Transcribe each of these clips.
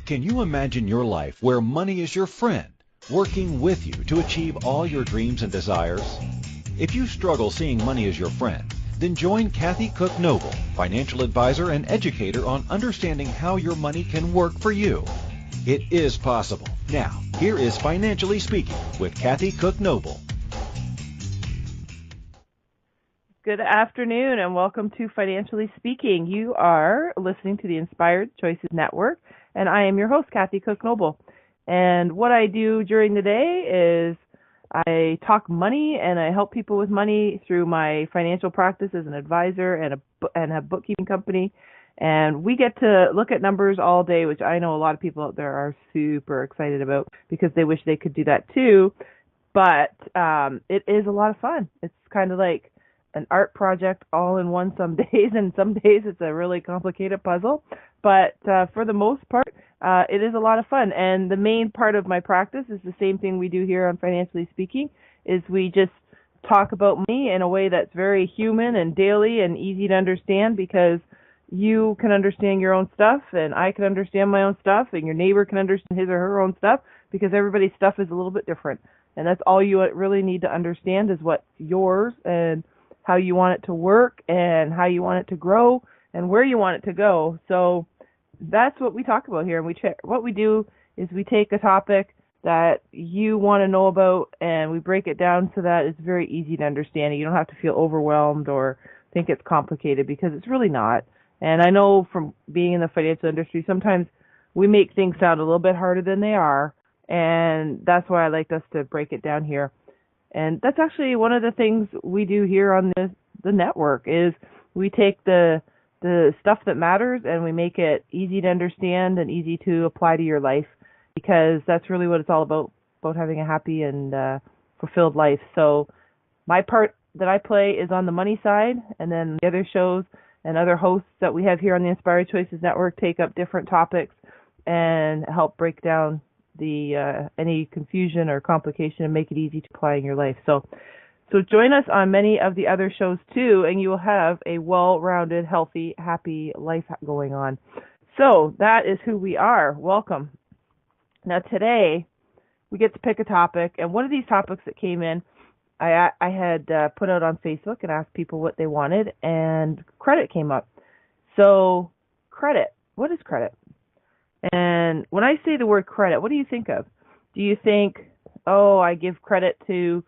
Can you imagine your life where money is your friend, working with you to achieve all your dreams and desires? If you struggle seeing money as your friend, then join Kathy Cook Noble, financial advisor and educator on understanding how your money can work for you. It is possible. Now, here is Financially Speaking with Kathy Cook Noble. Good afternoon and welcome to Financially Speaking. You are listening to the Inspired Choices Network, and I am your host, Kathy Cook Noble. And what I do during the day is I talk money and I help people with money through my financial practice as an advisor and a bookkeeping company. And we get to look at numbers all day, which I know a lot of people out there are super excited about because they wish they could do that too. But it is a lot of fun. It's kind of like an art project all in one some days, and some days it's a really complicated puzzle. But for the most part, it is a lot of fun. And the main part of my practice is the same thing we do here on Financially Speaking, is we just talk about money in a way that's very human and daily and easy to understand, because you can understand your own stuff, and I can understand my own stuff, and your neighbor can understand his or her own stuff, because everybody's stuff is a little bit different. And that's all you really need to understand is what's yours and how you want it to work and how you want it to grow and where you want it to go. So that's what we talk about here. And what we do is we take a topic that you want to know about and we break it down so that it's very easy to understand. You don't have to feel overwhelmed or think it's complicated, because it's really not. And I know from being in the financial industry, sometimes we make things sound a little bit harder than they are. And that's why I like us to break it down here. And that's actually one of the things we do here on the network, is we take the stuff that matters and we make it easy to understand and easy to apply to your life, because that's really what it's all about having a happy and fulfilled life. So my part that I play is on the money side, and then the other shows and other hosts that we have here on the Inspired Choices Network take up different topics and help break down any confusion or complication and make it easy to apply in your life. So join us on many of the other shows too, and you will have a well-rounded, healthy, happy life going on. So that is who we are. Welcome. Now today we get to pick a topic, and one of these topics that came in, I had put out on Facebook and asked people what they wanted, and credit came up. So credit. What is credit? And when I say the word credit, what do you think of? Do you think, I give credit to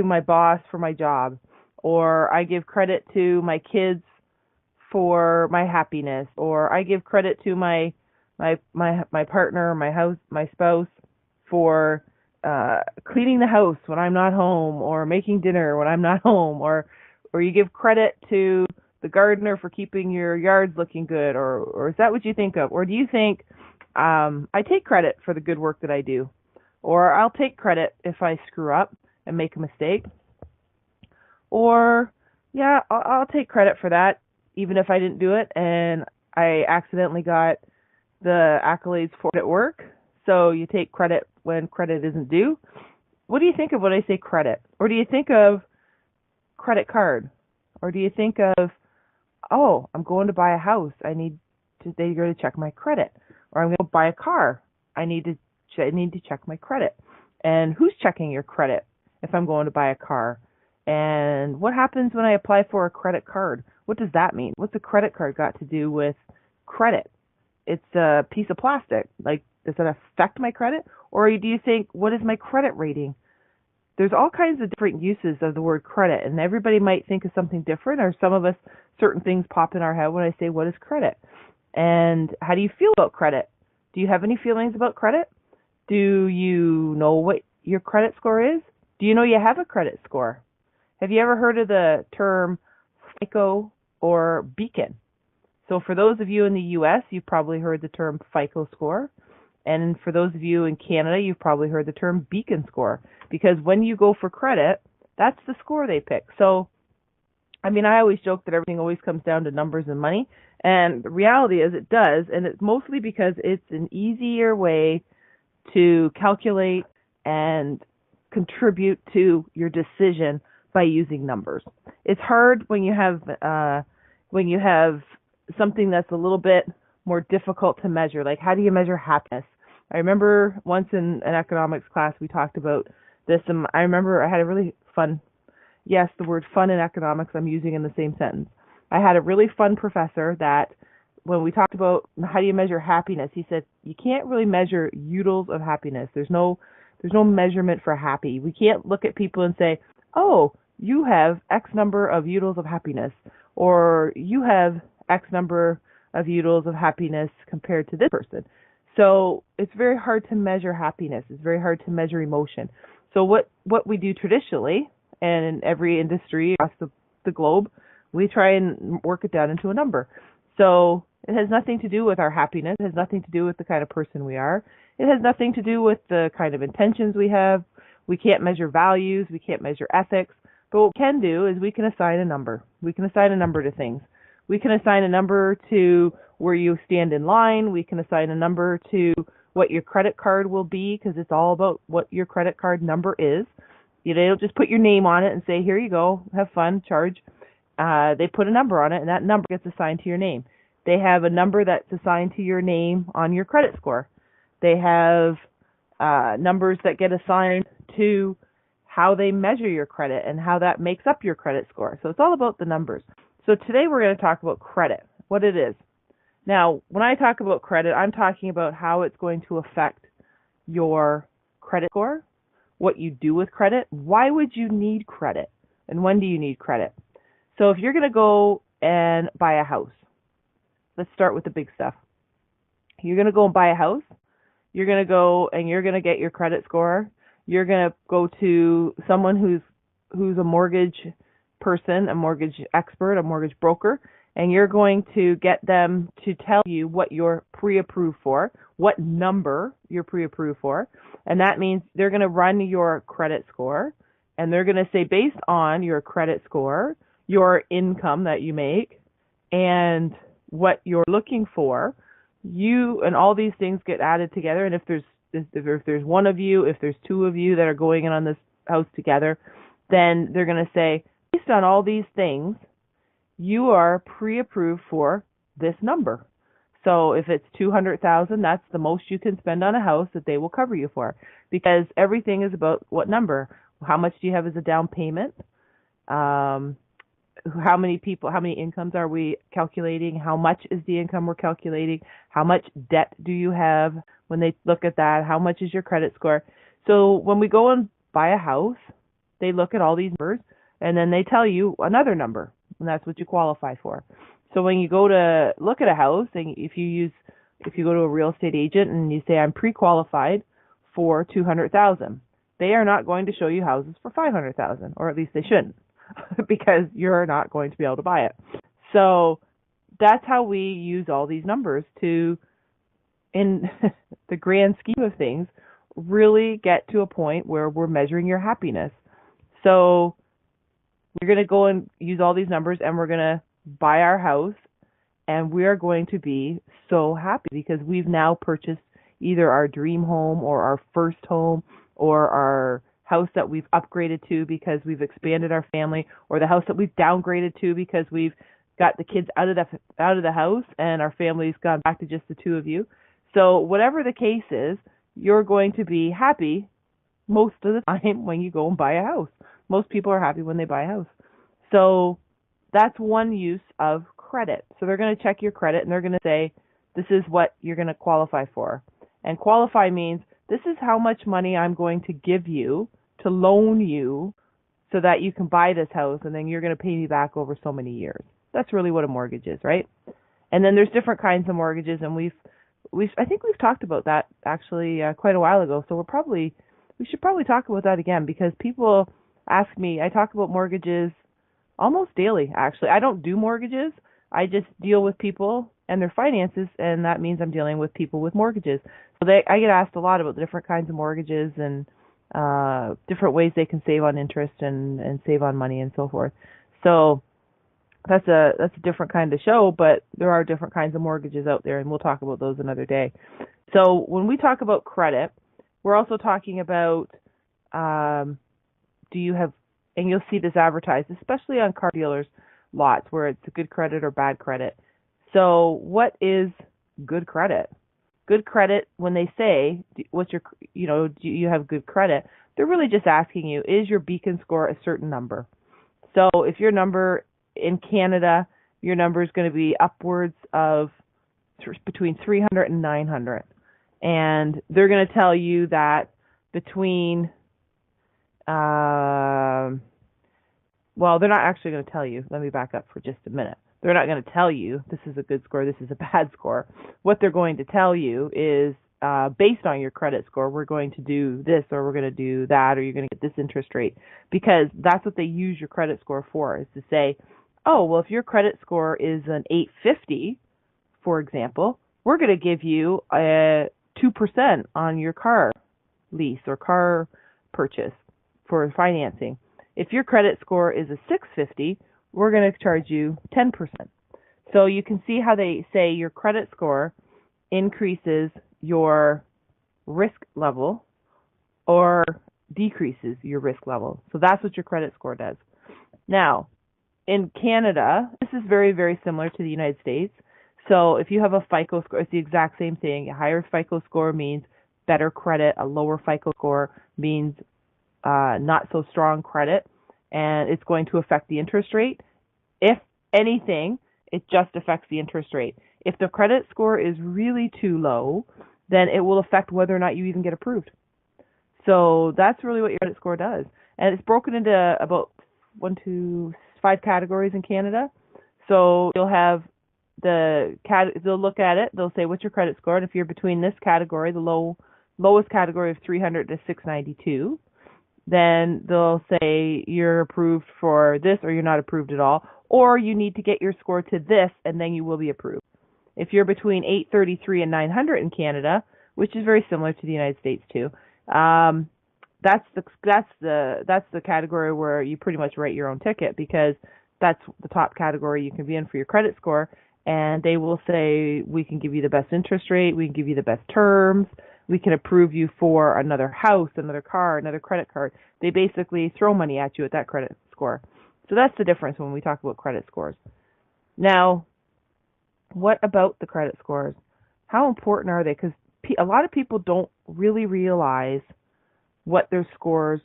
my boss for my job, or I give credit to my kids for my happiness, or I give credit to my partner, my spouse for cleaning the house when I'm not home, or making dinner when I'm not home, or you give credit to the gardener for keeping your yards looking good, or is that what you think of? Or do you think, I take credit for the good work that I do, or I'll take credit if I screw up and make a mistake, or I'll take credit for that even if I didn't do it and I accidentally got the accolades for it at work? So you take credit when credit isn't due. What do you think of when I say credit? Or do you think of credit card? Or do you think of, I'm going to buy a house, they go to check my credit. Or I'm going to buy a car, I need to check my credit. And who's checking your credit if I'm going to buy a car? And what happens when I apply for a credit card? What does that mean? What's a credit card got to do with credit? It's a piece of plastic. Like, does it affect my credit? Or do you think, what is my credit rating? There's all kinds of different uses of the word credit, and everybody might think of something different, or some of us, certain things pop in our head when I say, what is credit? And how do you feel about credit? Do you have any feelings about credit? Do you know what your credit score is? Do you know you have a credit score? Have you ever heard of the term FICO or Beacon? So for those of you in the U.S., you've probably heard the term FICO score. And for those of you in Canada, you've probably heard the term Beacon score, because when you go for credit, that's the score they pick. So, I always joke that everything always comes down to numbers and money, and the reality is it does, and it's mostly because it's an easier way to calculate and contribute to your decision by using numbers. It's hard when you have something that's a little bit more difficult to measure. Like, how do you measure happiness? I remember once in an economics class we talked about this, and I remember I had a really fun, yes, the word fun and economics I'm using in the same sentence. I had a really fun professor that when we talked about how do you measure happiness, he said you can't really measure utils of happiness. There's no measurement for happy. We can't look at people and say, "Oh, you have X number of utils of happiness," or "You have X number of utils of happiness compared to this person." So it's very hard to measure happiness. It's very hard to measure emotion. So what we do traditionally, and in every industry across the globe, we try and work it down into a number. So it has nothing to do with our happiness. It has nothing to do with the kind of person we are. It has nothing to do with the kind of intentions we have. We can't measure values. We can't measure ethics. But what we can do is we can assign a number. We can assign a number to things. We can assign a number to where you stand in line. We can assign a number to what your credit card will be, because it's all about what your credit card number is. You know, they don't just put your name on it and say, "Here you go, have fun, charge." They put a number on it, and that number gets assigned to your name. They have a number that's assigned to your name on your credit score. They have numbers that get assigned to how they measure your credit and how that makes up your credit score. So it's all about the numbers. So today we're going to talk about credit, what it is. Now, when I talk about credit, I'm talking about how it's going to affect your credit score, what you do with credit, why would you need credit, and when do you need credit. So if you're going to go and buy a house, let's start with the big stuff. You're going to go and buy a house. You're going to go and you're going to get your credit score. You're going to go to someone who's a mortgage person, a mortgage expert, a mortgage broker, and you're going to get them to tell you what you're pre-approved for, what number you're pre-approved for. And that means they're going to run your credit score, and they're going to say, based on your credit score, your income that you make, and what you're looking for, you and all these things get added together. And if there's one of you, if there's two of you that are going in on this house together, then they're going to say, based on all these things, you are pre-approved for this number. So if it's $200,000, that's the most you can spend on a house that they will cover you for, because everything is about what number. How much do you have as a down payment? How many incomes are we calculating? How much is the income we're calculating? How much debt do you have when they look at that? How much is your credit score? So when we go and buy a house, they look at all these numbers, and then they tell you another number, and that's what you qualify for. So when you go to look at a house, and if you go to a real estate agent and you say, "I'm pre-qualified for $200,000," they are not going to show you houses for $500,000, or at least they shouldn't, because you're not going to be able to buy it. So that's how we use all these numbers to, in the grand scheme of things, really get to a point where we're measuring your happiness. So we're going to go and use all these numbers, and we're going to buy our house, and we are going to be so happy because we've now purchased either our dream home or our first home or our house that we've upgraded to because we've expanded our family, or the house that we've downgraded to because we've got the kids out of the house and our family's gone back to just the two of you. So whatever the case is, you're going to be happy most of the time when you go and buy a house. Most people are happy when they buy a house. So that's one use of credit. So they're going to check your credit, and they're going to say, this is what you're going to qualify for. And qualify means this is how much money I'm going to give you to loan you so that you can buy this house, and then you're going to pay me back over so many years. That's really what a mortgage is, right? And then there's different kinds of mortgages, and I think we've talked about that actually quite a while ago. So we should probably talk about that again, because people ask me. I talk about mortgages almost daily, actually. I don't do mortgages. I just deal with people and their finances, and that means I'm dealing with people with mortgages. So I get asked a lot about the different kinds of mortgages and different ways they can save on interest and save on money and so forth. So that's a different kind of show, but there are different kinds of mortgages out there, and we'll talk about those another day. So when we talk about credit, we're also talking about do you have, and you'll see this advertised, especially on car dealers' lots where it's a good credit or bad credit. So what is good credit. Good credit, when they say, what's your, do you have good credit? They're really just asking you, is your beacon score a certain number? So if your number in Canada, your number is going to be upwards of between 300 and 900. And they're going to tell you that between, well, they're not actually going to tell you. Let me back up for just a minute. They're not going to tell you this is a good score, this is a bad score. What they're going to tell you is, based on your credit score, we're going to do this or we're going to do that, or you're going to get this interest rate, because that's what they use your credit score for, is to say, oh, well, if your credit score is an 850, for example, we're going to give you 2% on your car lease or car purchase for financing. If your credit score is a 650, we're going to charge you 10%. So you can see how they say your credit score increases your risk level or decreases your risk level. So that's what your credit score does. Now, in Canada, this is very, very similar to the United States. So if you have a FICO score, it's the exact same thing. A higher FICO score means better credit. A lower FICO score means not so strong credit, and it's going to affect the interest rate. If anything, it just affects the interest rate. If the credit score is really too low, then it will affect whether or not you even get approved. So that's really what your credit score does. And it's broken into about 5 categories in Canada. So you'll have they'll look at it, they'll say, what's your credit score? And if you're between this category, the lowest category of 300 to 692, then they'll say you're approved for this or you're not approved at all, or you need to get your score to this and then you will be approved. If you're between 833 and 900 in Canada, which is very similar to the United States too, that's the category where you pretty much write your own ticket, because that's the top category you can be in for your credit score. And they will say, we can give you the best interest rate, we can give you the best terms, we can approve you for another house, another car, another credit card. They basically throw money at you at that credit score. So that's the difference when we talk about credit scores. Now, what about the credit scores? How important are they? Because a lot of people don't really realize what their scores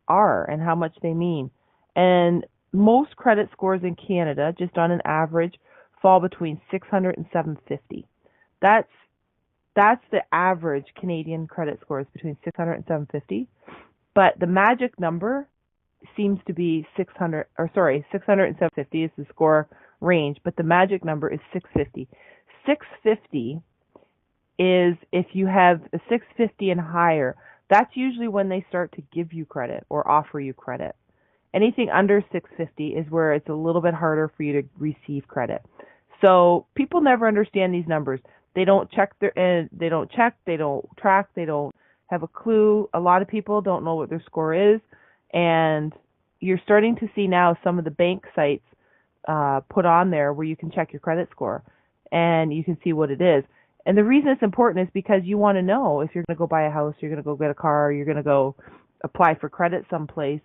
are and how much they mean. And most credit scores in Canada, just on an average, fall between 600 and 750. That's the average Canadian credit scores, between 600 and 750. But the magic number seems to be 600 and 750 is the score range, but the magic number is 650. 650 is, if you have a 650 and higher, that's usually when they start to give you credit or offer you credit. Anything under 650 is where it's a little bit harder for you to receive credit. So people never understand these numbers. They don't check they don't track, they don't have a clue. A lot of people don't know what their score is, and you're starting to see now some of the bank sites put on there where you can check your credit score and you can see what it is. And the reason it's important is because you want to know if you're going to go buy a house, you're going to go get a car, you're going to go apply for credit someplace,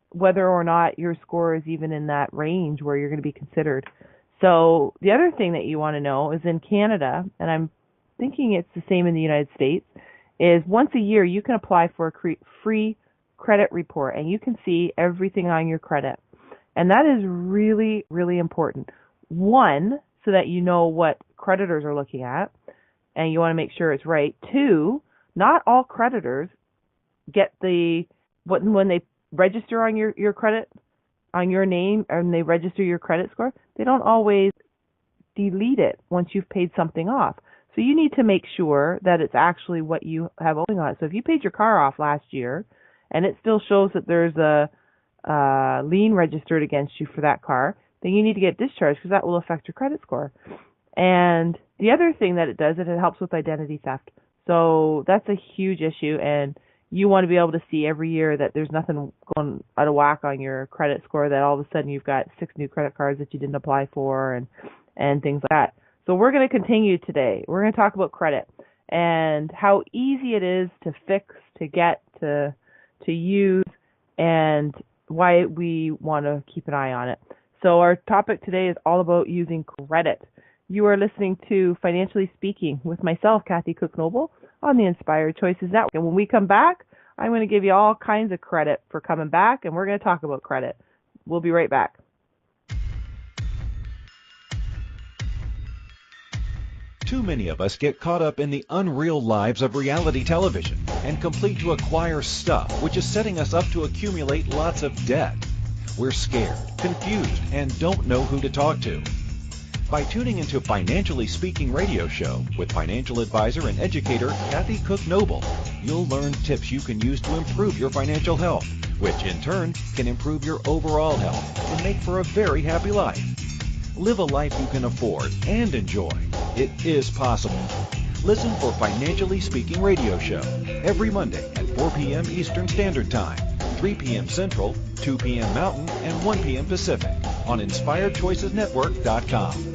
whether or not your score is even in that range where you're going to be considered. So the other thing that you want to know is in Canada, and I'm thinking it's the same in the United States, is once a year you can apply for a free credit report, and you can see everything on your credit. And that is really, really important. One, so that you know what creditors are looking at, and you want to make sure it's right. Two, not all creditors get when they register on your credit, on your name, and they register your credit score, they don't always delete it once you've paid something off. So you need to make sure that it's actually what you have owing on it. So if you paid your car off last year and it still shows that there's a lien registered against you for that car, then you need to get discharged, because that will affect your credit score. And the other thing that it does is it helps with identity theft. So that's a huge issue, and you want to be able to see every year that there's nothing going out of whack on your credit score, that all of a sudden you've got 6 new credit cards that you didn't apply for, and things like that. So we're going to continue today. We're going to talk about credit and how easy it is to fix, to get, to use, and why we want to keep an eye on it. So our topic today is all about using credit. You are listening to Financially Speaking with myself, Kathy Cook Noble, on the Inspired Choices Network. And when we come back, I'm going to give you all kinds of credit for coming back, and we're going to talk about credit. We'll be right back. Too many of us get caught up in the unreal lives of reality television and complete to acquire stuff, which is setting us up to accumulate lots of debt. We're scared, confused, and don't know who to talk to. By tuning into Financially Speaking radio show with financial advisor and educator Kathy Cook Noble, you'll learn tips you can use to improve your financial health, which in turn can improve your overall health and make for a very happy life. Live a life you can afford and enjoy. It is possible. Listen for Financially Speaking radio show every Monday at 4 p.m. Eastern Standard Time, 3 p.m. Central, 2 p.m. Mountain, and 1 p.m. Pacific on InspiredChoicesNetwork.com.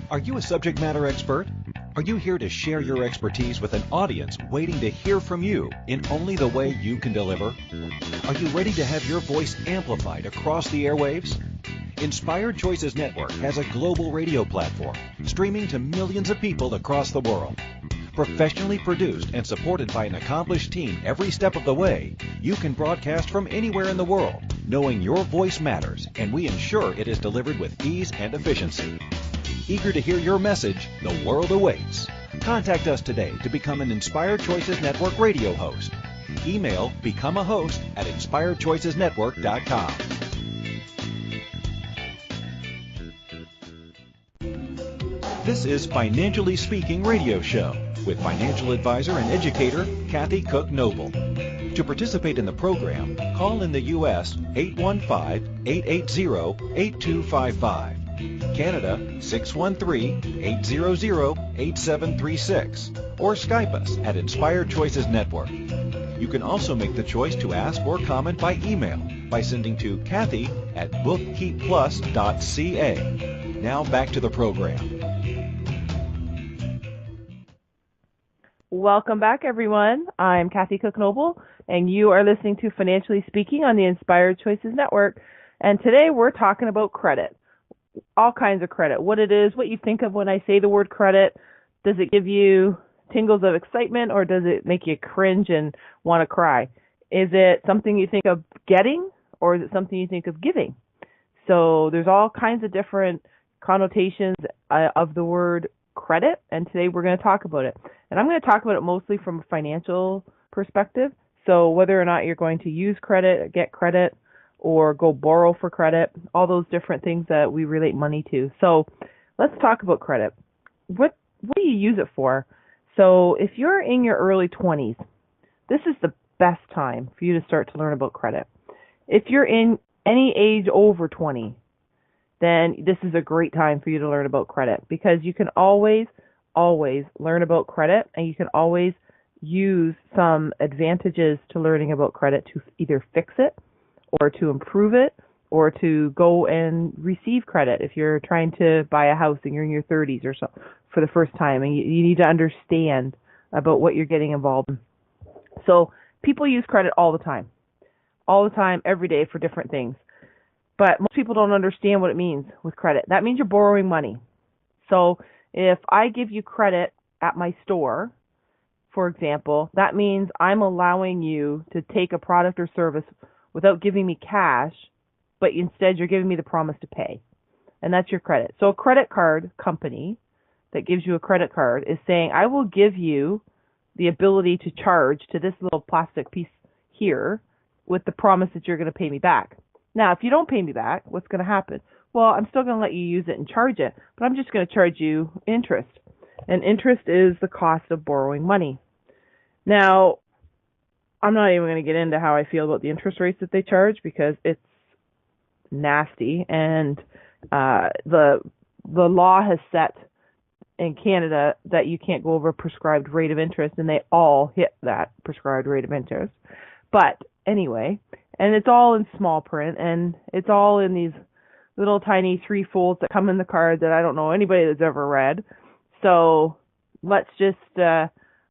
Are you a subject matter expert? Are you here to share your expertise with an audience waiting to hear from you in only the way you can deliver? Are you ready to have your voice amplified across the airwaves? Inspired Choices Network has a global radio platform streaming to millions of people across the world. Professionally produced and supported by an accomplished team every step of the way, you can broadcast from anywhere in the world, knowing your voice matters, and we ensure it is delivered with ease and efficiency. Eager to hear your message, the world awaits. Contact us today to become an Inspired Choices Network radio host. Email becomeahost@inspiredchoicesnetwork.com. This is Financially Speaking radio show with financial advisor and educator Kathy Cook Noble. To participate in the program, call in the U.S. 815-880-8255. Canada 613-800-8736, or Skype us at Inspired Choices Network. You can also make the choice to ask or comment by email by sending to Kathy@bookkeepplus.ca. Now back to the program. Welcome back, everyone. I'm Kathy Cook Noble, and you are listening to Financially Speaking on the Inspired Choices Network. And today we're talking about credit. All kinds of credit, what it is, what you think of when I say the word credit. Does it give you tingles of excitement, or does it make you cringe and want to cry? Is it something you think of getting, or is it something you think of giving? So there's all kinds of different connotations of the word credit, and today we're going to talk about it. And I'm going to talk about it mostly from a financial perspective. So whether or not you're going to use credit, get credit, or go borrow for credit, all those different things that we relate money to. So let's talk about credit. What do you use it for? So if you're in your early 20s, this is the best time for you to start to learn about credit. If you're in any age over 20, then this is a great time for you to learn about credit, because you can always learn about credit, and you can always use some advantages to learning about credit to either fix it, or to improve it, or to go and receive credit if you're trying to buy a house and you're in your 30s or so for the first time, and you need to understand about what you're getting involved in. So people use credit all the time, every day for different things. But most people don't understand what it means with credit. That means you're borrowing money. So if I give you credit at my store, for example, that means I'm allowing you to take a product or service without giving me cash, but instead you're giving me the promise to pay. And that's your credit. So a credit card company that gives you a credit card is saying, I will give you the ability to charge to this little plastic piece here with the promise that you're going to pay me back. Now, if you don't pay me back, what's going to happen? Well, I'm still going to let you use it and charge it, but I'm just going to charge you interest. And interest is the cost of borrowing money. Now, I'm not even going to get into how I feel about the interest rates that they charge, because it's nasty, and the law has set in Canada that you can't go over a prescribed rate of interest, and they all hit that prescribed rate of interest. But anyway, and it's all in small print, and it's all in these little tiny 3 folds that come in the card that I don't know anybody that's ever read. So let's just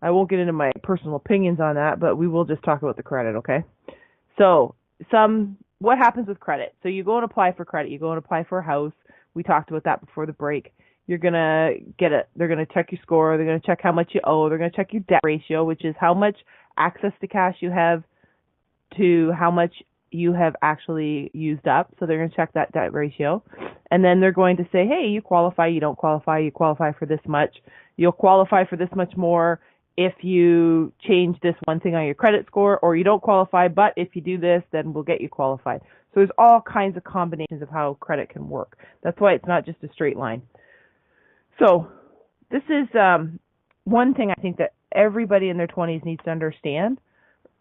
I won't get into my personal opinions on that, but we will just talk about the credit, okay? So some what happens with credit? So you go and apply for credit. You go and apply for a house. We talked about that before the break. You're going to get it. They're going to check your score. They're going to check how much you owe. They're going to check your debt ratio, which is how much access to cash you have to how much you have actually used up. So they're going to check that debt ratio. And then they're going to say, hey, you qualify, you don't qualify, you qualify for this much. You'll qualify for this much more if you change this one thing on your credit score, or you don't qualify, but if you do this, then we'll get you qualified. So there's all kinds of combinations of how credit can work. That's why it's not just a straight line. So this is one thing I think that everybody in their 20s needs to understand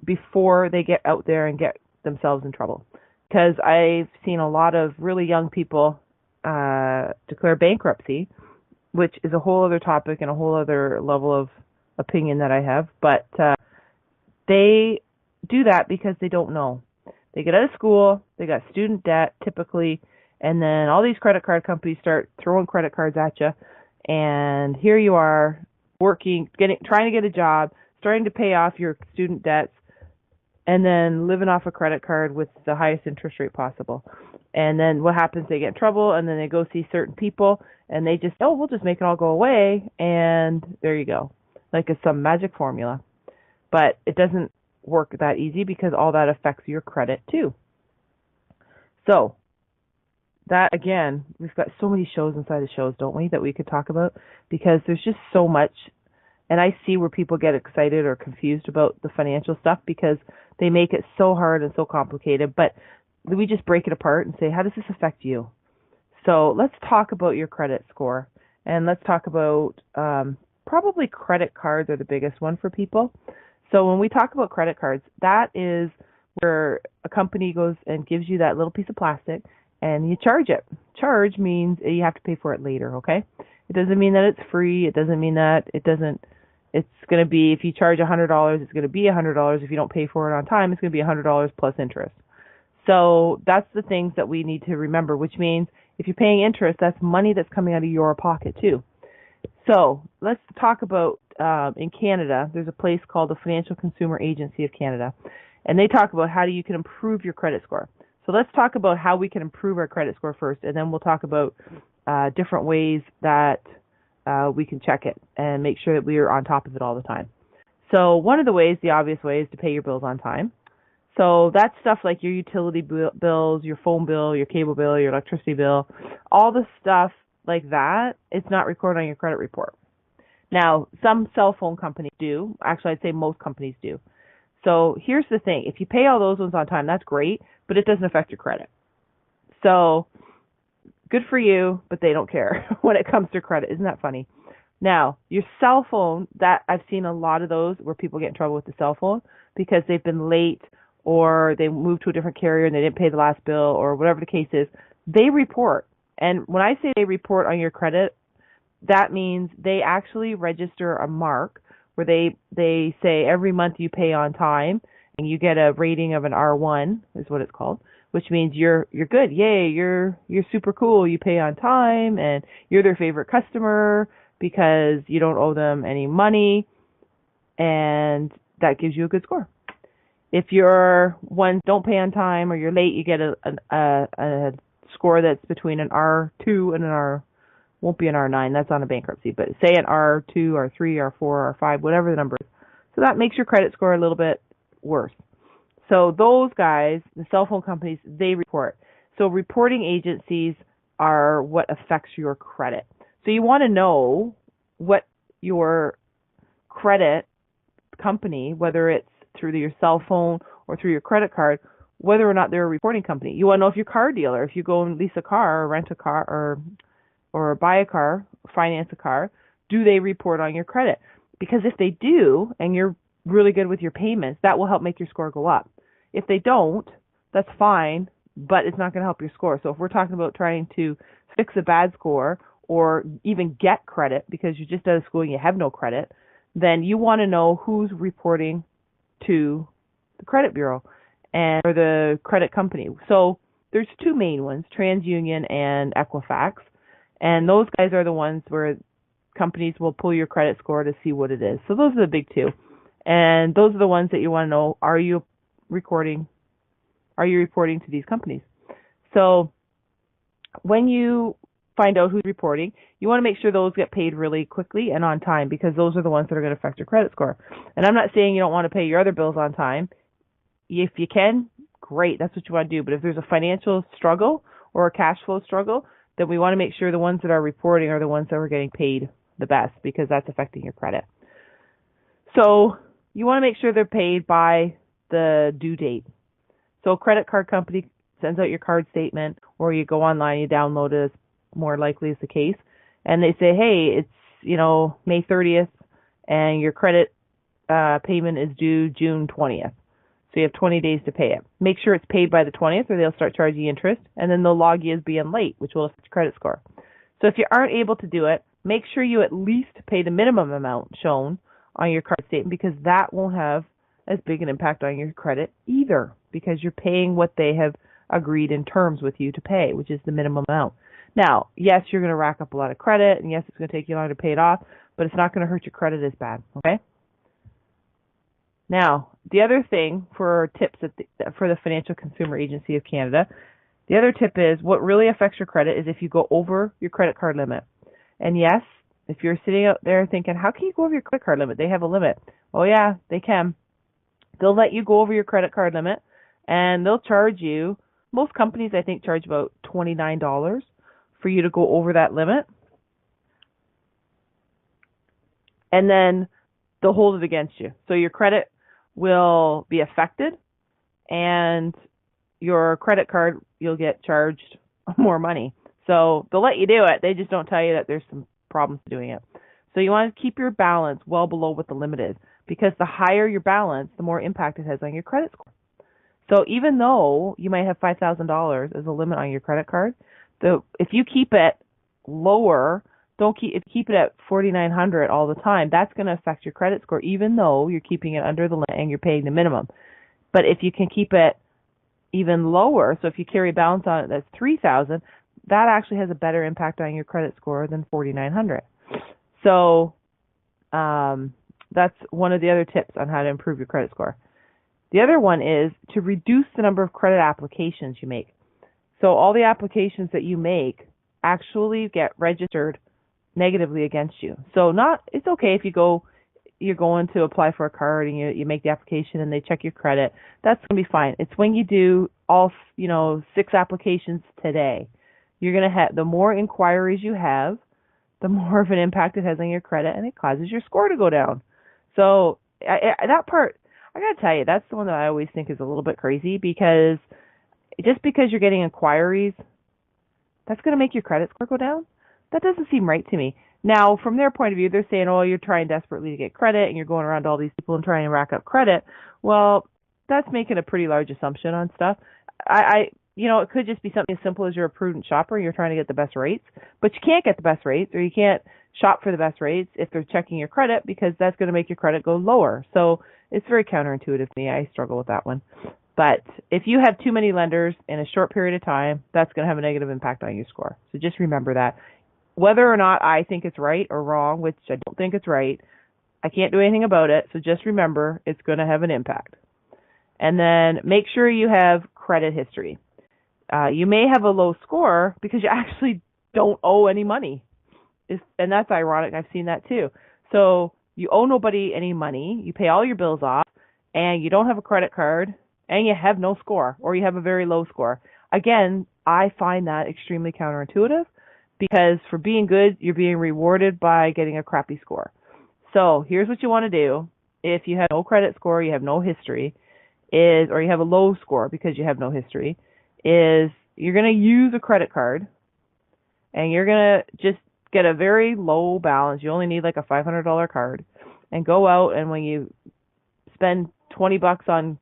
before they get out there and get themselves in trouble. Because I've seen a lot of really young people declare bankruptcy, which is a whole other topic and a whole other level of opinion that I have. But they do that because they don't know. They get out of school, they got student debt typically, and then all these credit card companies start throwing credit cards at you. And here you are working, trying to get a job, starting to pay off your student debts, and then living off a credit card with the highest interest rate possible. And then what happens? They get in trouble, and then they go see certain people, and they just, we'll just make it all go away, and there you go. Like it's some magic formula. But it doesn't work that easy because all that affects your credit too. So that, again, we've got so many shows inside the shows, don't we, that we could talk about, because there's just so much. And I see where people get excited or confused about the financial stuff because they make it so hard and so complicated. But we just break it apart and say, how does this affect you? So let's talk about your credit score. And let's talk about probably credit cards are the biggest one for people. So when we talk about credit cards, that is where a company goes and gives you that little piece of plastic and you charge it. Charge means you have to pay for it later, okay? It doesn't mean that it's free. It doesn't mean that it's going to be, if you charge $100, it's going to be $100. If you don't pay for it on time, it's going to be $100 plus interest. So that's the things that we need to remember, which means if you're paying interest, that's money that's coming out of your pocket too. So let's talk about, in Canada, there's a place called the Financial Consumer Agency of Canada, and they talk about how you can improve your credit score. So let's talk about how we can improve our credit score first, and then we'll talk about different ways that we can check it and make sure that we are on top of it all the time. So one of the ways, the obvious way, is to pay your bills on time. So that's stuff like your utility bills, your phone bill, your cable bill, your electricity bill, all the stuff like that. It's not recorded on your credit report. Now, some cell phone companies do. Actually, I'd say most companies do. So here's the thing. If you pay all those ones on time, that's great, but it doesn't affect your credit. So good for you, but they don't care when it comes to credit. Isn't that funny? Now, your cell phone, that I've seen a lot of those where people get in trouble with the cell phone because they've been late or they moved to a different carrier and they didn't pay the last bill or whatever the case is. They report. And when I say they report on your credit, that means they actually register a mark where they say every month you pay on time and you get a rating of an R1 is what it's called, which means you're good. Yay, you're super cool. You pay on time and you're their favorite customer because you don't owe them any money, and that gives you a good score. If you're one don't pay on time or you're late, you get a score that's between an R2 and an R, won't be an R9, that's on a bankruptcy, but say an R2, R3, R4, R5, whatever the number is. So that makes your credit score a little bit worse. So those guys, the cell phone companies, they report. So reporting agencies are what affects your credit. So you want to know what your credit company, whether it's through your cell phone or through your credit card, whether or not they're a reporting company. You want to know if your car dealer, if you go and lease a car or rent a car or buy a car, finance a car, do they report on your credit? Because if they do, and you're really good with your payments, that will help make your score go up. If they don't, that's fine, but it's not going to help your score. So if we're talking about trying to fix a bad score or even get credit because you're just out of school and you have no credit, then you want to know who's reporting to the credit bureau or the credit company. So there's two main ones, TransUnion and Equifax. And those guys are the ones where companies will pull your credit score to see what it is. So those are the big two. And those are the ones that you want to know, are you recording are you reporting to these companies? So when you find out who's reporting, you want to make sure those get paid really quickly and on time, because those are the ones that are going to affect your credit score. And I'm not saying you don't want to pay your other bills on time. If you can, great, that's what you want to do. But if there's a financial struggle or a cash flow struggle, then we want to make sure the ones that are reporting are the ones that are getting paid the best, because that's affecting your credit. So you want to make sure they're paid by the due date. So a credit card company sends out your card statement, or you go online, you download it, as more likely is the case, and they say, hey, it's May 30th, and your credit payment is due June 20th. So you have 20 days to pay it. Make sure it's paid by the 20th, or they'll start charging you interest, and then they'll log you as being late, which will affect your credit score. So if you aren't able to do it, make sure you at least pay the minimum amount shown on your card statement, because that won't have as big an impact on your credit either, because you're paying what they have agreed in terms with you to pay, which is the minimum amount. Now, yes, you're going to rack up a lot of credit, and yes, it's going to take you longer to pay it off, but it's not going to hurt your credit as bad, okay? Now, the other thing for tips for the Financial Consumer Agency of Canada, the other tip is what really affects your credit is if you go over your credit card limit. And yes, if you're sitting out there thinking, how can you go over your credit card limit? They have a limit. Oh yeah, they can. They'll let you go over your credit card limit, and they'll charge you, most companies I think charge about $29 for you to go over that limit. And then they'll hold it against you. So your credit will be affected, and your credit card, you'll get charged more money. So they'll let you do it. They just don't tell you that there's some problems doing it. So you want to keep your balance well below what the limit is, because the higher your balance, the more impact it has on your credit score. So even though you might have $5,000 as a limit on your credit card, if you keep it lower, if you keep it at $4,900 all the time, that's going to affect your credit score, even though you're keeping it under the limit and you're paying the minimum. But if you can keep it even lower, so if you carry a balance on it that's $3,000, that actually has a better impact on your credit score than $4,900. So that's one of the other tips on how to improve your credit score. The other one is to reduce the number of credit applications you make. So all the applications that you make actually get registered negatively against you. So it's okay if you're going to apply for a card and you make the application and they check your credit. That's going to be fine. It's when you do all 6 applications today, you're going to have, the more inquiries you have, the more of an impact it has on your credit, and it causes your score to go down. So that part, I got to tell you, that's the one that I always think is a little bit crazy, because just because you're getting inquiries, that's going to make your credit score go down? That doesn't seem right to me. Now, from their point of view, they're saying, oh, you're trying desperately to get credit and you're going around to all these people and trying to rack up credit. Well, that's making a pretty large assumption on stuff. It could just be something as simple as you're a prudent shopper and you're trying to get the best rates, but you can't get the best rates, or you can't shop for the best rates if they're checking your credit, because that's going to make your credit go lower. So it's very counterintuitive to me. I struggle with that one. But if you have too many lenders in a short period of time, that's going to have a negative impact on your score. So just remember that. Whether or not I think it's right or wrong, which I don't think it's right, I can't do anything about it. So just remember, it's going to have an impact. And then make sure you have credit history. You may have a low score because you actually don't owe any money. And that's ironic. I've seen that too. So you owe nobody any money. You pay all your bills off, and you don't have a credit card, and you have no score, or you have a very low score. Again, I find that extremely counterintuitive, because for being good, you're being rewarded by getting a crappy score. So here's what you want to do. If you have no credit score, you have no history, or you have a low score because you have no history, is you're going to use a credit card, and you're going to just get a very low balance. You only need like a $500 card, and go out, and when you spend $20 on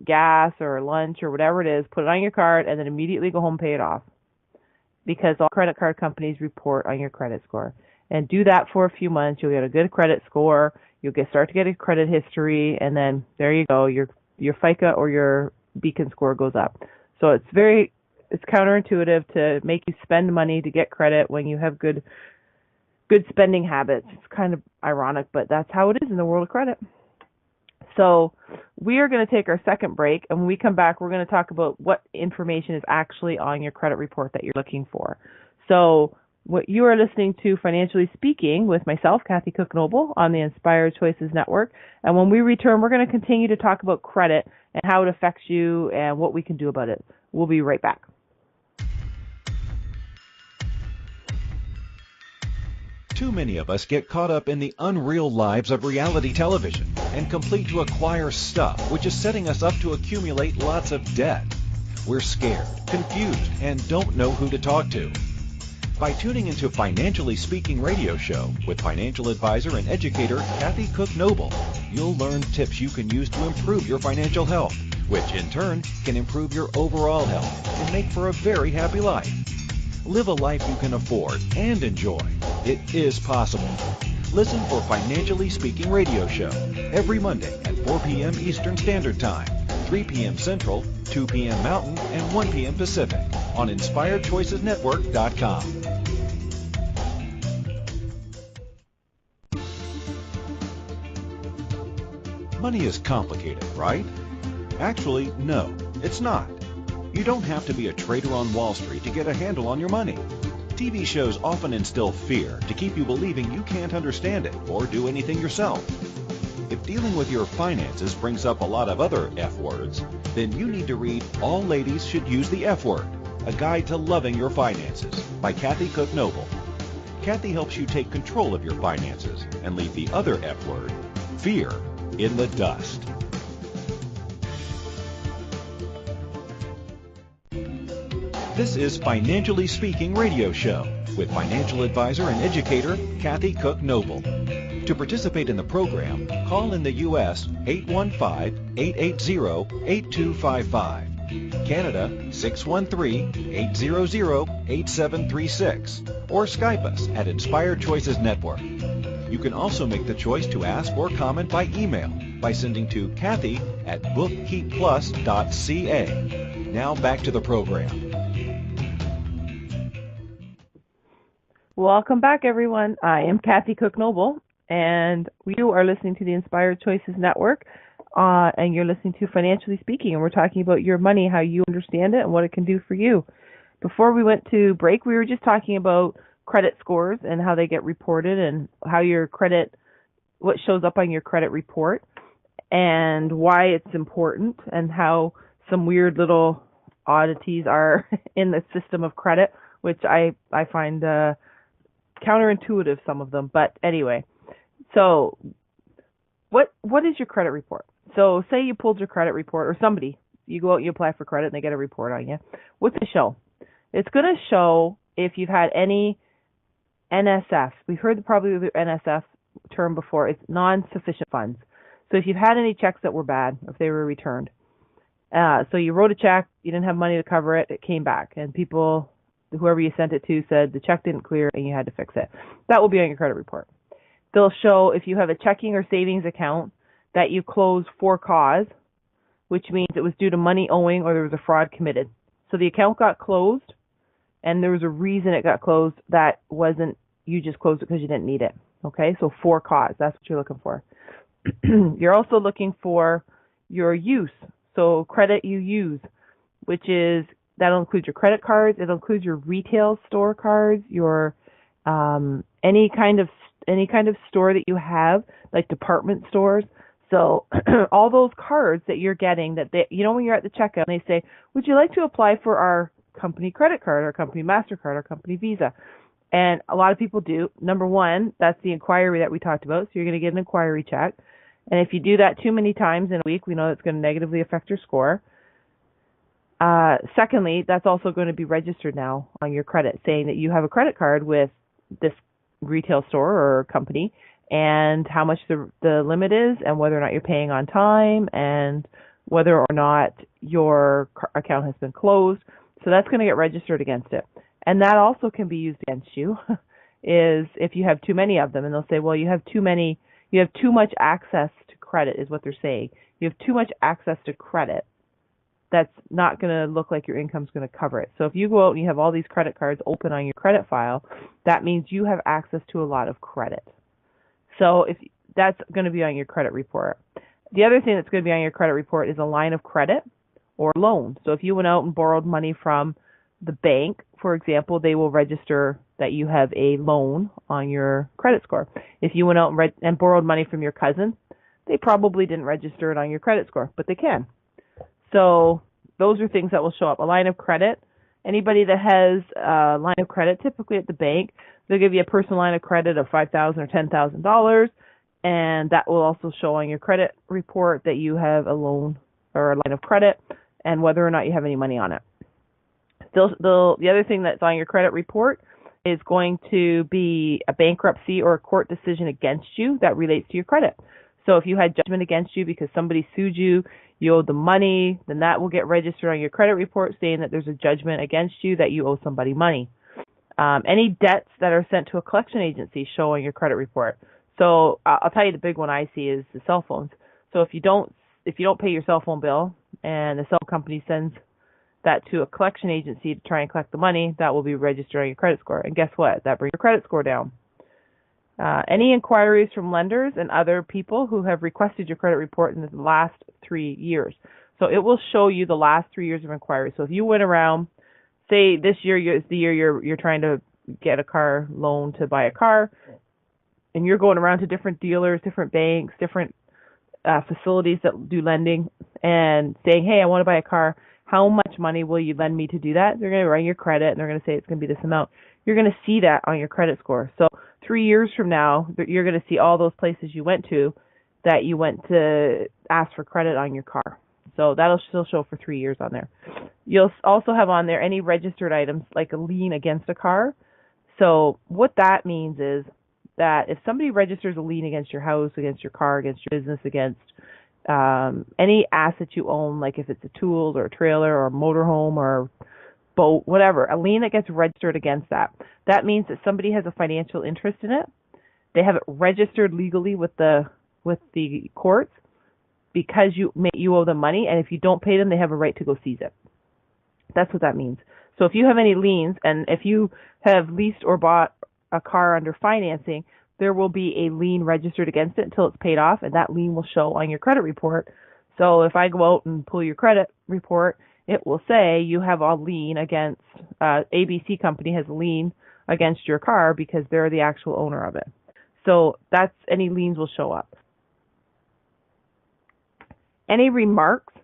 gas or lunch or whatever it is, put it on your card, and then immediately go home and pay it off, because all credit card companies report on your credit score. And do that for a few months. You'll get a good credit score. You'll start to get a credit history, and then there you go. Your FICA or your Beacon score goes up. So it's counterintuitive to make you spend money to get credit when you have good spending habits. It's kind of ironic, but that's how it is in the world of credit. So we are going to take our second break, and when we come back, we're going to talk about what information is actually on your credit report that you're looking for. So what you are listening to, Financially Speaking, with myself, Kathy Cook Noble, on the Inspired Choices Network. And when we return, we're going to continue to talk about credit and how it affects you and what we can do about it. We'll be right back. Too many of us get caught up in the unreal lives of reality television and complete to acquire stuff, which is setting us up to accumulate lots of debt. We're scared, confused, and don't know who to talk to. By tuning into Financially Speaking radio show with financial advisor and educator Kathy Cook Noble, you'll learn tips you can use to improve your financial health, which in turn can improve your overall health and make for a very happy life. Live a life you can afford and enjoy. It is possible. Listen for Financially Speaking radio show every Monday at 4 p.m. Eastern Standard Time, 3 p.m. Central, 2 p.m. Mountain, and 1 p.m. Pacific on InspiredChoicesNetwork.com. Money is complicated, right? Actually, no, it's not. You don't have to be a trader on Wall Street to get a handle on your money. TV shows often instill fear to keep you believing you can't understand it or do anything yourself. If dealing with your finances brings up a lot of other F words, then you need to read All Ladies Should Use the F Word, A Guide to Loving Your Finances by Kathy Cook Noble. Kathy helps you take control of your finances and leave the other F word, fear, in the dust. This is Financially Speaking radio show with financial advisor and educator Kathy Cook Noble. To participate in the program, call in the U.S. 815-880-8255, Canada 613-800-8736, or Skype us at Inspired Choices Network. You can also make the choice to ask or comment by email by sending to Kathy at bookkeepplus.ca. Now back to the program. Welcome back, everyone. I am Kathy Cook Noble, and you are listening to the Inspired Choices Network, and you're listening to Financially Speaking, and we're talking about your money, how you understand it, and what it can do for you. Before we went to break, we were just talking about credit scores and how they get reported and how your credit, what shows up on your credit report, and why it's important, and how some weird little oddities are in the system of credit, which I find counterintuitive, some of them. But anyway, so what is your credit report? So say you pulled your credit report, or somebody, you go out and you apply for credit and they get a report on you. What's it show? It's going to show if you've had any NSF. We've heard probably the NSF term before. It's non-sufficient funds. So if you've had any checks that were bad, if they were returned. So you wrote a check, you didn't have money to cover it, it came back, and people, whoever you sent it to, said the check didn't clear and you had to fix it. That will be on your credit report. They'll show if you have a checking or savings account that you closed for cause, which means it was due to money owing or there was a fraud committed. So the account got closed and there was a reason it got closed that wasn't you just closed it because you didn't need it. Okay, so for cause, that's what you're looking for. You're also looking for your use, so credit you use, which is that'll include your credit cards. It'll include your retail store cards, your any kind of store that you have, like department stores. So all those cards that you're getting, that they, when you're at the checkout, and they say, "Would you like to apply for our company credit card, our company MasterCard, our company Visa?" And a lot of people do. Number one, that's the inquiry that we talked about. So you're going to get an inquiry check. And if you do that too many times in a week, we know it's going to negatively affect your score. Secondly, that's also going to be registered now on your credit, saying that you have a credit card with this retail store or company, and how much the limit is, and whether or not you're paying on time, and whether or not your account has been closed. So that's going to get registered against it. And that also can be used against you is if you have too many of them, and they'll say, well, you have too much access to credit is what they're saying. You have too much access to credit. That's not going to look like your income's going to cover it. So if you go out and you have all these credit cards open on your credit file, that means you have access to a lot of credit. So if that's going to be on your credit report. The other thing that's going to be on your credit report is a line of credit or loan. So if you went out and borrowed money from the bank, for example, they will register that you have a loan on your credit score. If you went out and borrowed money from your cousin, they probably didn't register it on your credit score, but they can. So those are things that will show up. A line of credit. Anybody that has a line of credit, typically at the bank, they'll give you a personal line of credit of $5,000 or $10,000, and that will also show on your credit report that you have a loan or a line of credit and whether or not you have any money on it. The other thing that's on your credit report is going to be a bankruptcy or a court decision against you that relates to your credit. So if you had judgment against you because somebody sued you, you owed the money, then that will get registered on your credit report saying that there's a judgment against you that you owe somebody money. Any debts that are sent to a collection agency show on your credit report. So I'll tell you the big one I see is the cell phones. So if you don't pay your cell phone bill and the cell company sends that to a collection agency to try and collect the money, that will be registered on your credit score. And guess what? That brings your credit score down. Any inquiries from lenders and other people who have requested your credit report in the last 3 years. So it will show you the last 3 years of inquiries. So if you went around, say this year is the year you're trying to get a car loan to buy a car, and you're going around to different dealers, different banks, different facilities that do lending and saying, hey, I want to buy a car. How much money will you lend me to do that? They're going to run your credit, and they're going to say it's going to be this amount. You're going to see that on your credit score. So 3 years from now, you're going to see all those places you went to that you went to ask for credit on your car. So that'll still show for 3 years on there. You'll also have on there any registered items like a lien against a car. So what that means is that if somebody registers a lien against your house, against your car, against your business, against any asset you own, like if it's a tool or a trailer or a motorhome or boat, whatever, a lien that gets registered against that. That means that somebody has a financial interest in it. They have it registered legally with the courts because you owe them money, and if you don't pay them, they have a right to go seize it. That's what that means. So if you have any liens, and if you have leased or bought a car under financing, there will be a lien registered against it until it's paid off, and that lien will show on your credit report. So if I go out and pull your credit report, it will say you have a lien against, ABC company has a lien against your car because they're the actual owner of it. So that's, any liens will show up. Any remarks,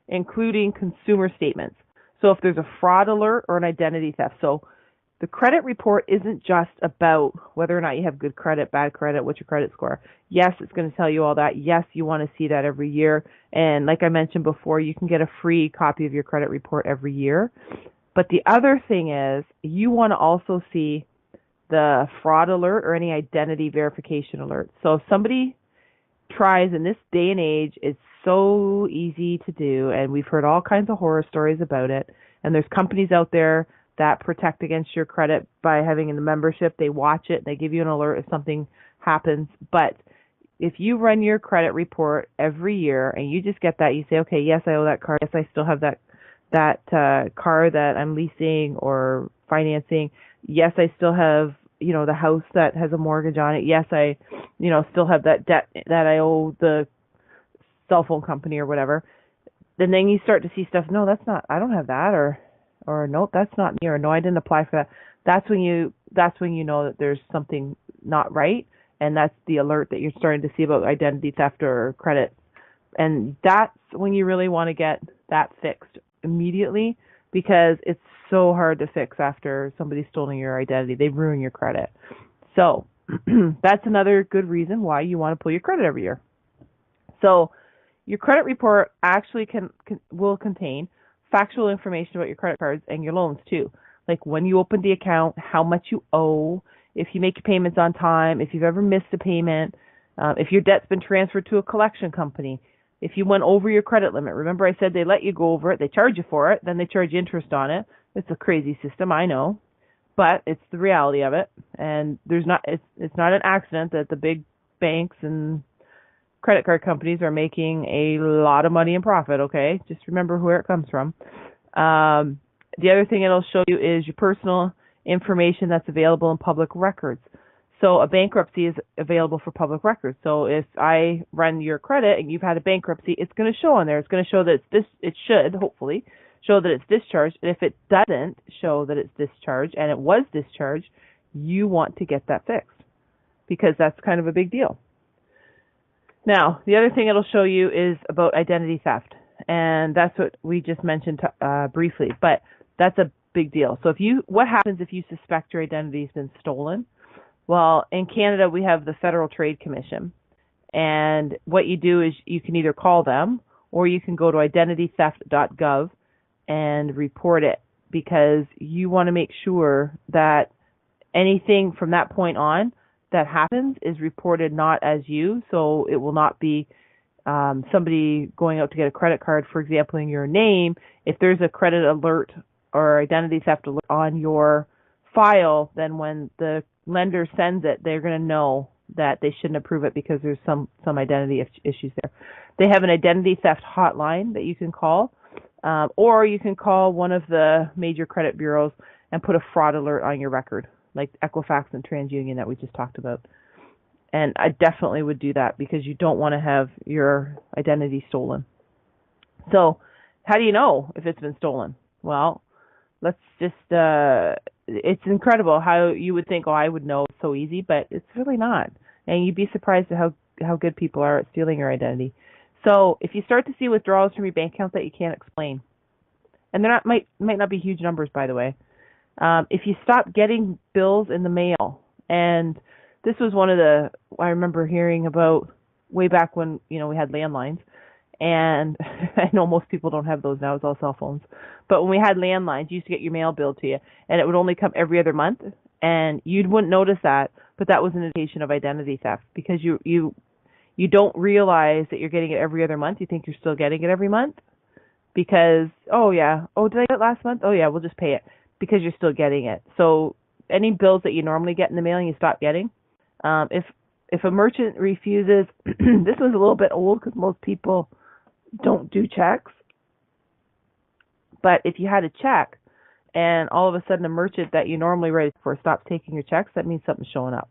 including consumer statements. So if there's a fraud alert or an identity theft. So the credit report isn't just about whether or not you have good credit, bad credit, what's your credit score. Yes, it's going to tell you all that. Yes, you want to see that every year. And like I mentioned before, you can get a free copy of your credit report every year. But the other thing is you want to also see the fraud alert or any identity verification alert. So if somebody tries, in this day and age, it's so easy to do, and we've heard all kinds of horror stories about it. And there's companies out there that protect against your credit by having in the membership. They watch it. They give you an alert if something happens. But if you run your credit report every year and you just get that, you say, okay, yes, I owe that car. Yes, I still have that car that I'm leasing or financing. Yes, I still have, the house that has a mortgage on it. Yes, I, still have that debt that I owe the cell phone company or whatever. And then you start to see stuff. No, that's not, I don't have that, or no, that's not me, or no, I didn't apply for that. That's when you know that there's something not right, and that's the alert that you're starting to see about identity theft or credit. And that's when you really want to get that fixed immediately, because it's so hard to fix after somebody's stolen your identity. They ruin your credit. So that's another good reason why you want to pull your credit every year. So your credit report actually will contain factual information about your credit cards and your loans too. Like when you opened the account, how much you owe, if you make your payments on time, if you've ever missed a payment, if your debt's been transferred to a collection company, if you went over your credit limit. Remember I said they let you go over it, they charge you for it, then they charge you interest on it. It's a crazy system, I know, but it's the reality of it. And it's not an accident that the big banks and credit card companies are making a lot of money in profit, okay? Just remember where it comes from. The other thing it'll show you is your personal information that's available in public records. So a bankruptcy is available for public record. So if I run your credit and you've had a bankruptcy, it's going to show on there. It's going to show that it should hopefully show that it's discharged. And if it doesn't show that it's discharged and it was discharged, you want to get that fixed because that's kind of a big deal. Now, the other thing it'll show you is about identity theft. And that's what we just mentioned briefly, but that's a big deal. So what happens if you suspect your identity has been stolen? Well, in Canada, we have the Federal Trade Commission. And what you do is you can either call them or you can go to identitytheft.gov and report it because you want to make sure that anything from that point on that happens is reported not as you. So it will not be somebody going out to get a credit card, for example, in your name. If there's a credit alert or identity theft alert on your file, then when the lender sends it, they're going to know that they shouldn't approve it because there's some identity issues there. They have an identity theft hotline that you can call, or you can call one of the major credit bureaus and put a fraud alert on your record, like Equifax and TransUnion that we just talked about. And I definitely would do that because you don't want to have your identity stolen. So how do you know if it's been stolen? Well, let's just, it's incredible how you would think, oh, I would know, it's so easy, but it's really not. And you'd be surprised at how good people are at stealing your identity. So if you start to see withdrawals from your bank account that you can't explain, and they're not might not be huge numbers, by the way, if you stop getting bills in the mail, and this was one of I remember hearing about way back when, we had landlines, and I know most people don't have those now, it's all cell phones, but when we had landlines, you used to get your mail billed to you, and it would only come every other month, and you wouldn't notice that, but that was an indication of identity theft, because you don't realize that you're getting it every other month. You think you're still getting it every month, because, did I get it last month? Oh yeah, we'll just pay it, because you're still getting it. So any bills that you normally get in the mail and you stop getting, if a merchant refuses, this was a little bit old because most people don't do checks, but if you had a check and all of a sudden a merchant that you normally write for stops taking your checks, that means something's showing up.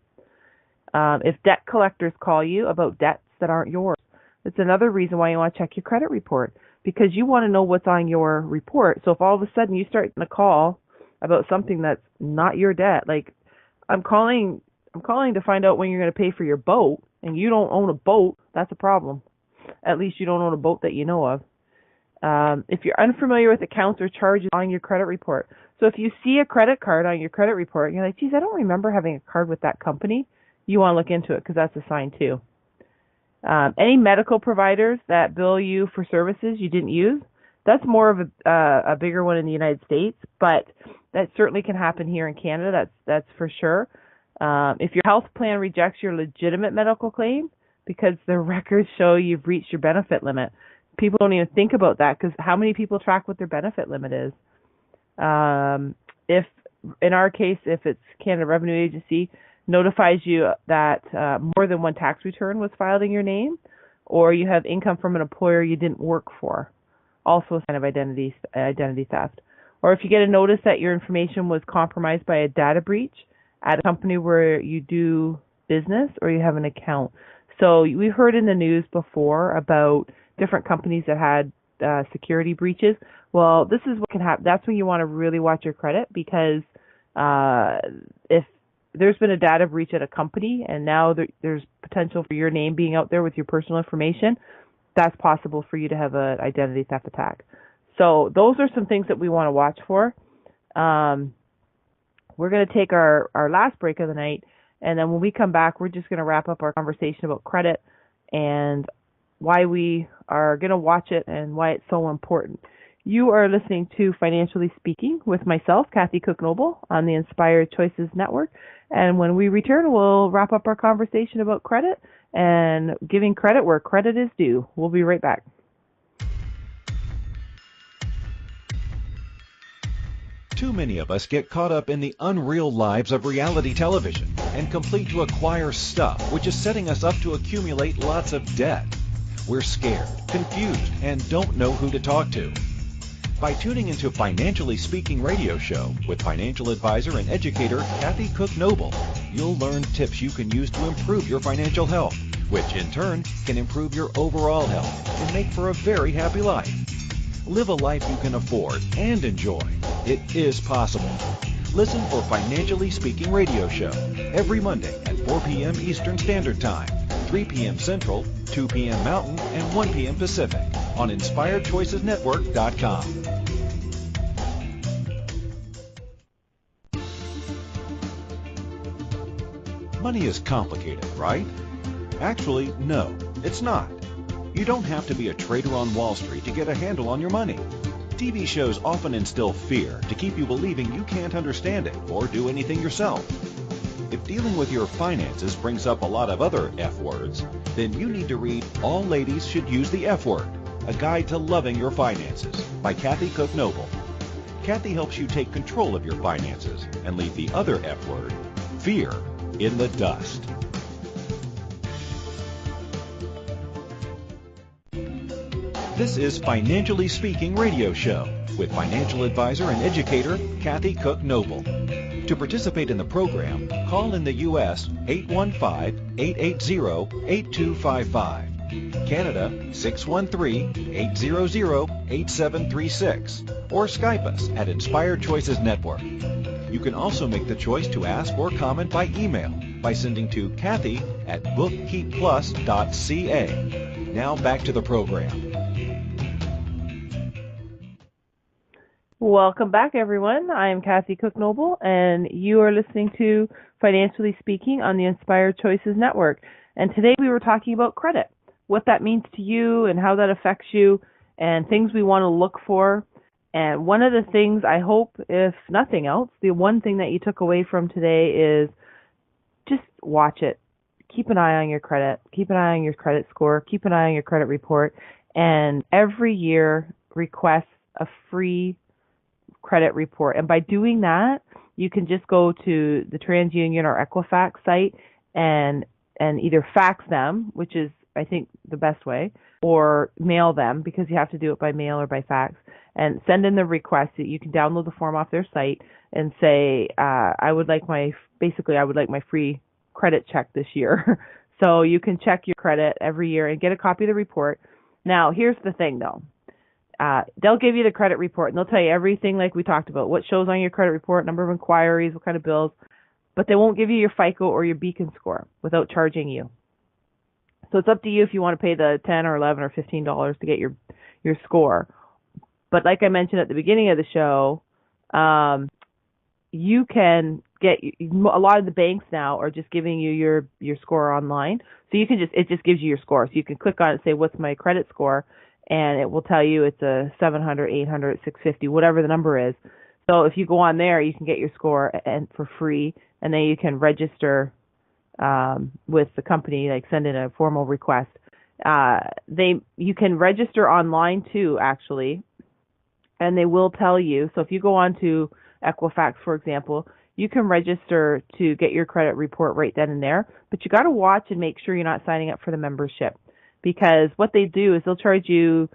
If debt collectors call you about debts that aren't yours, it's another reason why you want to check your credit report, because you want to know what's on your report. So if all of a sudden you start getting a call about something that's not your debt, like I'm calling to find out when you're going to pay for your boat, and you don't own a boat, that's a problem. At least you don't own a boat that you know of. If you're unfamiliar with accounts or charges on your credit report. So if you see a credit card on your credit report, and you're like, geez, I don't remember having a card with that company, you want to look into it because that's a sign too. Any medical providers that bill you for services you didn't use, that's more of a bigger one in the United States, but that certainly can happen here in Canada. That's for sure. If your health plan rejects your legitimate medical claim because the records show you've reached your benefit limit, people don't even think about that because how many people track what their benefit limit is? If, in our case, if it's Canada Revenue Agency notifies you that more than one tax return was filed in your name, or you have income from an employer you didn't work for, also a sign of identity theft. Or if you get a notice that your information was compromised by a data breach at a company where you do business or you have an account. So we've heard in the news before about different companies that had security breaches. Well, this is what can happen. That's when you want to really watch your credit, because if there's been a data breach at a company and now there's potential for your name being out there with your personal information, that's possible for you to have an identity theft attack. So those are some things that we want to watch for. We're going to take our last break of the night, and then when we come back, we're just going to wrap up our conversation about credit and why we are going to watch it and why it's so important. You are listening to Financially Speaking with myself, Kathy Cook Noble, on the Inspired Choices Network. And when we return, we'll wrap up our conversation about credit and giving credit where credit is due. We'll be right back. Too many of us get caught up in the unreal lives of reality television and complete to acquire stuff, which is setting us up to accumulate lots of debt. We're scared, confused, and don't know who to talk to. By tuning into Financially Speaking Radio Show with financial advisor and educator Kathy Cook Noble, you'll learn tips you can use to improve your financial health, which in turn can improve your overall health and make for a very happy life. Live a life you can afford and enjoy. It is possible. Listen for Financially Speaking Radio Show every Monday at 4 p.m. Eastern Standard Time, 3 p.m. Central, 2 p.m. Mountain, and 1 p.m. Pacific on InspiredChoicesNetwork.com. Money is complicated, right? Actually, no, it's not. You don't have to be a trader on Wall Street to get a handle on your money. TV shows often instill fear to keep you believing you can't understand it or do anything yourself. If dealing with your finances brings up a lot of other F words, then you need to read All Ladies Should Use the F Word, A Guide to Loving Your Finances by Kathy Cook Noble. Kathy helps you take control of your finances and leave the other F word, fear, in the dust. This is Financially Speaking Radio Show with financial advisor and educator Kathy Cook Noble. To participate in the program, call in the U.S. 815-880-8255, Canada 613-800-8736, or Skype us at Inspired Choices Network. You can also make the choice to ask or comment by email by sending to Kathy at bookkeepplus.ca. Now back to the program. Welcome back, everyone. I am Kathy Cook Noble, and you are listening to Financially Speaking on the Inspired Choices Network. And today we were talking about credit, what that means to you and how that affects you, and things we want to look for. And one of the things I hope, if nothing else, the one thing that you took away from today is just watch it. Keep an eye on your credit. Keep an eye on your credit score. Keep an eye on your credit report. And every year request a free credit report. And by doing that, you can just go to the TransUnion or Equifax site and either fax them, which is, I think, the best way, or mail them, because you have to do it by mail or by fax, and send in the request. You can download the form off their site and say, I would like my free credit check this year. So you can check your credit every year and get a copy of the report. Now, here's the thing, though. They'll give you the credit report, and they'll tell you everything like we talked about, what shows on your credit report, number of inquiries, what kind of bills, but they won't give you your FICO or your Beacon score without charging you. So it's up to you if you want to pay the $10 or $11 or $15 to get your score. But like I mentioned at the beginning of the show, you can get, a lot of the banks now are just giving you your score online. So you can it just gives you your score. So you can click on it and say, what's my credit score? And it will tell you it's a 700, 800, 650, whatever the number is. So if you go on there, you can get your score and for free, and then you can register with the company, like send in a formal request. You can register online too, actually, and they will tell you. So if you go on to Equifax, for example, you can register to get your credit report right then and there, but you got to watch and make sure you're not signing up for the membership. Because what they do is they'll charge you,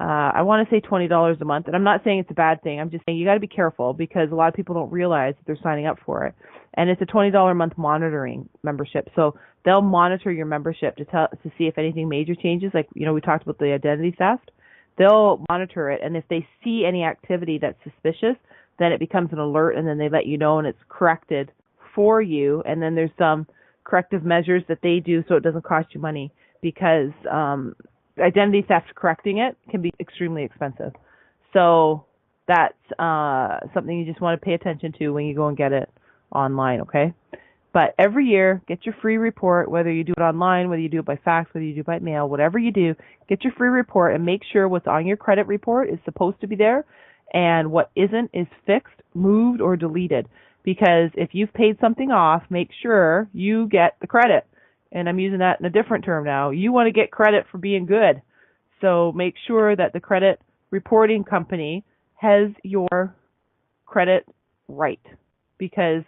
I want to say $20 a month. And I'm not saying it's a bad thing. I'm just saying you got to be careful, because a lot of people don't realize that they're signing up for it. And it's a $20 a month monitoring membership. So they'll monitor your membership to see if anything major changes. Like, we talked about the identity theft. They'll monitor it. And if they see any activity that's suspicious, then it becomes an alert, and then they let you know, and it's corrected for you. And then there's some corrective measures that they do so it doesn't cost you money. Because identity theft, correcting it, can be extremely expensive. So that's something you just want to pay attention to when you go and get it online, okay? But every year, get your free report, whether you do it online, whether you do it by fax, whether you do it by mail, whatever you do, get your free report and make sure what's on your credit report is supposed to be there, and what isn't is fixed, moved, or deleted. Because if you've paid something off, make sure you get the credit. And I'm using that in a different term now. You want to get credit for being good. So make sure that the credit reporting company has your credit right. Because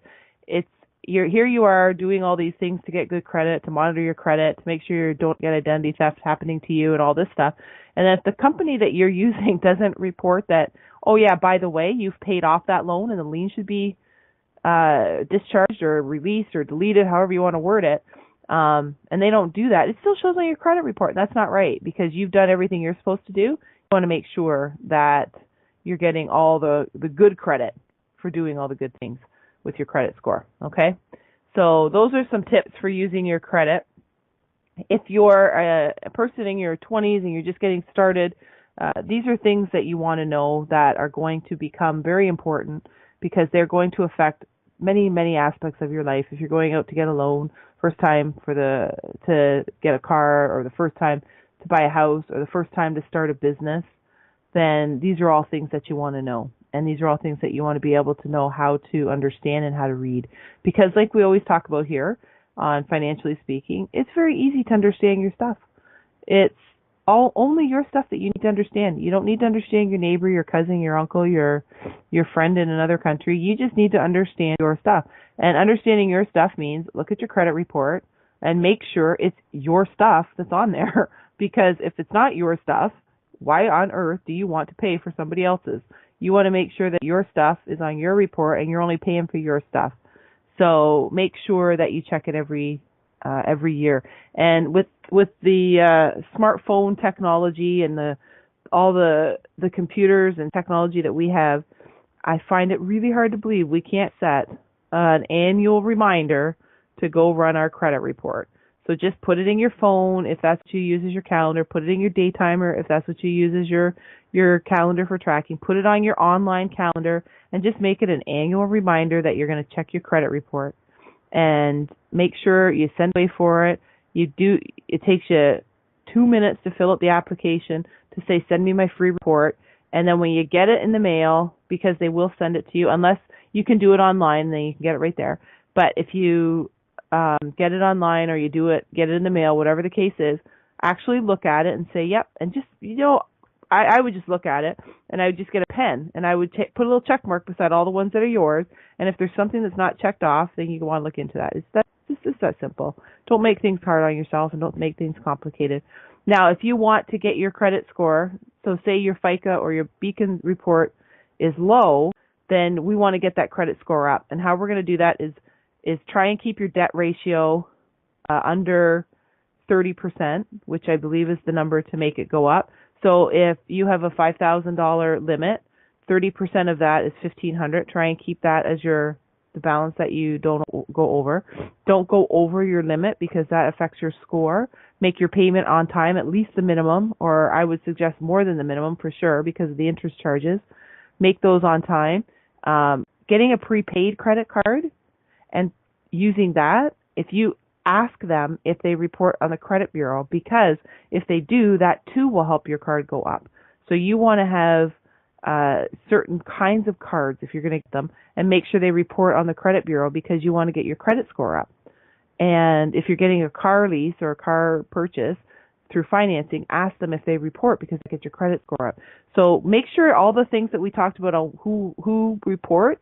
here you are doing all these things to get good credit, to monitor your credit, to make sure you don't get identity theft happening to you and all this stuff. And if the company that you're using doesn't report that oh yeah, by the way, you've paid off that loan and the lien should be discharged or released or deleted, however you want to word it, and they don't do that, it still shows on your credit report. That's not right because you've done everything you're supposed to do. You want to make sure that you're getting all the good credit for doing all the good things with your credit score, okay? So those are some tips for using your credit. If you're a person in your 20s and you're just getting started, these are things that you want to know that are going to become very important because they're going to affect many, many aspects of your life. If you're going out to get a loan, first time to get a car, or the first time to buy a house, or the first time to start a business, then these are all things that you want to know. And these are all things that you want to be able to know how to understand and how to read. Because like we always talk about here on Financially Speaking, it's very easy to understand your stuff. It's only your stuff that you need to understand. You don't need to understand your neighbor, your cousin, your uncle, your friend in another country. You just need to understand your stuff. And understanding your stuff means look at your credit report and make sure it's your stuff that's on there. Because if it's not your stuff, why on earth do you want to pay for somebody else's? You want to make sure that your stuff is on your report and you're only paying for your stuff. So make sure that you check it every year. And with the smartphone technology and all the computers and technology that we have, I find it really hard to believe we can't set an annual reminder to go run our credit report. So just put it in your phone if that's what you use as your calendar. Put it in your day timer if that's what you use as your calendar for tracking. Put it on your online calendar and just make it an annual reminder that you're going to check your credit report. And make sure you send away for it. It takes you 2 minutes to fill out the application to say, send me my free report. And then when you get it in the mail, because they will send it to you, unless you can do it online, then you can get it right there. But if you get it online or you get it in the mail, whatever the case is, actually look at it and say, yep. And just, I would just look at it and I would just get a pen and I would put a little check mark beside all the ones that are yours. And if there's something that's not checked off, then you want to look into that. It's just that simple. Don't make things hard on yourself and don't make things complicated. Now, if you want to get your credit score, so say your FICA or your Beacon report is low, then we want to get that credit score up. And how we're going to do that is try and keep your debt ratio under 30%, which I believe is the number to make it go up. So if you have a $5,000 limit, 30% of that is $1,500. Try and keep that as the balance that you don't go over. Don't go over your limit because that affects your score. Make your payment on time, at least the minimum, or I would suggest more than the minimum for sure because of the interest charges. Make those on time. Getting a prepaid credit card and using that, if you ask them if they report on the credit bureau, because if they do, that too will help your card go up. So you want to have certain kinds of cards if you're going to get them and make sure they report on the credit bureau because you want to get your credit score up. And if you're getting a car lease or a car purchase through financing, ask them if they report because it gets your credit score up. So make sure all the things that we talked about on who reports,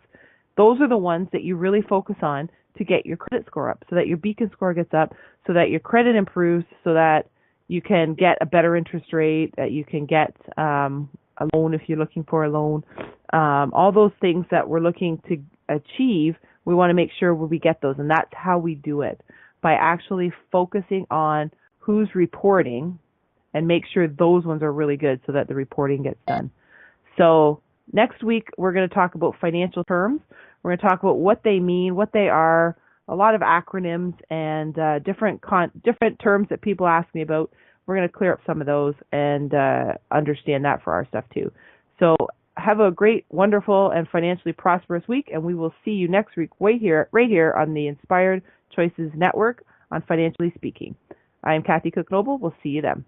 those are the ones that you really focus on to get your credit score up so that your Beacon score gets up, so that your credit improves, so that you can get a better interest rate, that you can get a loan if you're looking for a loan. All those things that we're looking to achieve, we want to make sure we get those. And that's how we do it, by actually focusing on who's reporting and make sure those ones are really good so that the reporting gets done. So next week, we're going to talk about financial terms. We're going to talk about what they mean, what they are, a lot of acronyms and different terms that people ask me about. We're going to clear up some of those and understand that for our stuff too. So have a great, wonderful, and financially prosperous week, and we will see you next week right here on the Inspired Choices Network on Financially Speaking. I am Kathy Cook Noble. We'll see you then.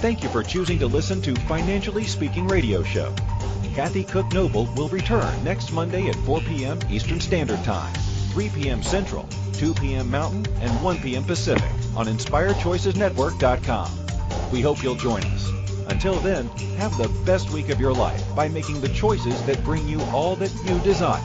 Thank you for choosing to listen to Financially Speaking Radio Show. Kathy Cook Noble will return next Monday at 4 p.m. Eastern Standard Time, 3 p.m. Central, 2 p.m. Mountain, and 1 p.m. Pacific on InspiredChoicesNetwork.com. We hope you'll join us. Until then, have the best week of your life by making the choices that bring you all that you desire.